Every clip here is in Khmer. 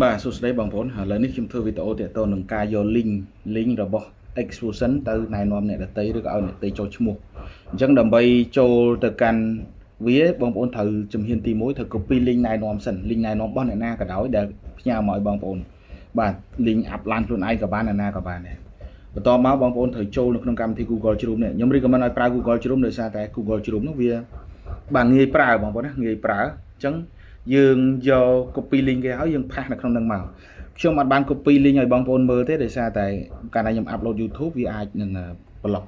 បាទសួស្តីបងប្អូនឥឡូវនេះខ្ញុំធ្វើវីដេអូទាក់ទងនឹងការយក link របស់ exclusion ទៅណែនាំអ្នកដទៃឬក៏ឲ្យអ្នកដទៃចូលឈ្មោះអញ្ចឹងដើម្បីចូលទៅកាន់វាបងប្អូនត្រូវជំហានទី1ត្រូវ copy link ណែនាំសិន link ណែនាំរបស់អ្នកណាក៏ដោយដែលផ្ញើមកឲ្យបងប្អូនបាទ link អាប់ឡានខ្លួនឯងក៏បានអ្នកណាក៏បានដែរបន្តមកបងប្អូនត្រូវចូលនៅក្នុងកម្មវិធី Google Chrome នេះខ្ញុំ recommend ឲ្យប្រើ Google Chrome ដោយសារតែ Google Chrome នោះវាបាទងាយប្រើបងប្អូនណាងាយប្រើអញ្ចឹងយើងយក copy link គេហើយយើងផាសនៅក្នុងនឹងមកខ្ញុំអត់បាន copy link ឲ្យបងប្អូនមើលទេដោយសារតែកាលណាខ្ញុំ upload YouTube វាអាចនឹង block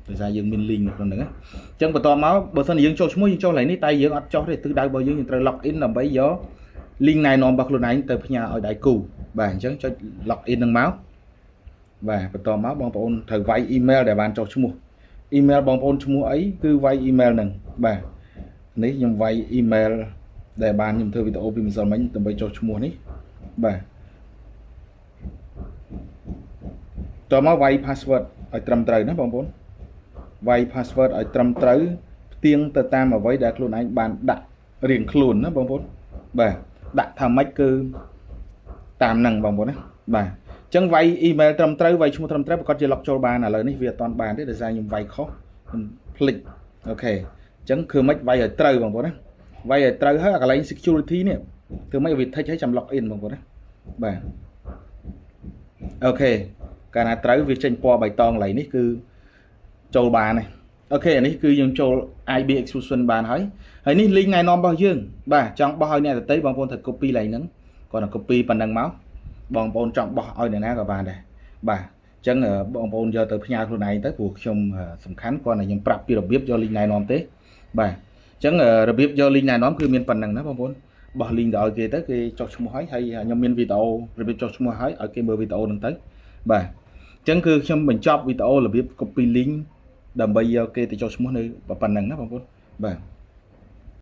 ដោយសារយើងមាន link នៅក្នុងហ្នឹងអញ្ចឹងបន្តមកបើសិនជាយើងចូលឈ្មោះយើងចូលកន្លែងនេះតែយើងអត់ចោះទេទិសដៅរបស់យើងត្រូវ log in ដើម្បីយក link ណែនាំរបស់ខ្លួនឯងទៅផ្ញើឲ្យដៃគូបាទអញ្ចឹងចុច log in នឹងមកបាទបន្តមកបងប្អូនត្រូវវាយ email ដែលបានចុះឈ្មោះ email បងប្អូនឈ្មោះអីគឺវាយ email ហ្នឹងបាទនេះខ្ញុំវាយ email ដែលបានខ្ញុំធ្វើវីដេអូពីម្សិលមិញដើម្បីចុះឈ្មោះនេះបាទតមកវាយ password ឲ្យត្រឹមត្រូវណាបងប្អូនវាយ password ឲ្យត្រឹមត្រូវផ្ទៀងទៅតាមអ្វីដែលខ្លួនឯងបានដាក់រៀងខ្លួនណាបងប្អូនបាទដាក់ថាម៉េចគឺតាមហ្នឹងបងប្អូនណាបាទអញ្ចឹងវាយ email ត្រឹមត្រូវវាយឈ្មោះត្រឹមត្រូវប្រកាសជា log ចូលបានឥឡូវនេះវាអត់ទាន់បានទេដោយសារខ្ញុំវាយខុសខ្ញុំភ្លេចអូខេអញ្ចឹងគឺមិនវាយឲ្យត្រូវបងប្អូនណាវាយឲ្យត្រូវហើយកន្លែង security នេះគឺមិនវា take ឲ្យចាំ log in បងប្អូនណាបាទអូខេកាលណាត្រូវវាចេញពណ៌បៃតងកន្លែងនេះគឺចូលបានហើយអូខេអានេះគឺយើងចូល IB exclusion បានហើយនេះ link ណែនាំរបស់យើងបាទចង់បោះឲ្យអ្នកដទៃបងប្អូនត្រូវ copy កន្លែងហ្នឹងគាត់នឹង copy ប៉ុណ្ណឹងមកបងប្អូនចង់បោះឲ្យអ្នកណាក៏បានដែរបាទអញ្ចឹងបងប្អូនយកទៅផ្ញើខ្លួនឯងទៅព្រោះខ្ញុំសំខាន់គាត់តែខ្ញុំប្រាប់ពីរបៀបយក link ណែនាំទេបាទអញ្ចឹងរបៀបយក link ណែនាំគឺមានប៉ុណ្ណឹងណាបងប្អូនបោះ link ទៅឲ្យគេទៅគេចុះឈ្មោះហើយខ្ញុំមានវីដេអូរបៀបចុះឈ្មោះឲ្យគេមើលវីដេអូហ្នឹងទៅបាទអញ្ចឹងគឺខ្ញុំបញ្ចប់វីដេអូរបៀប copy link ដើម្បីយកគេទៅចុះឈ្មោះនៅប៉ុណ្ណឹងណាបងប្អូនបាទ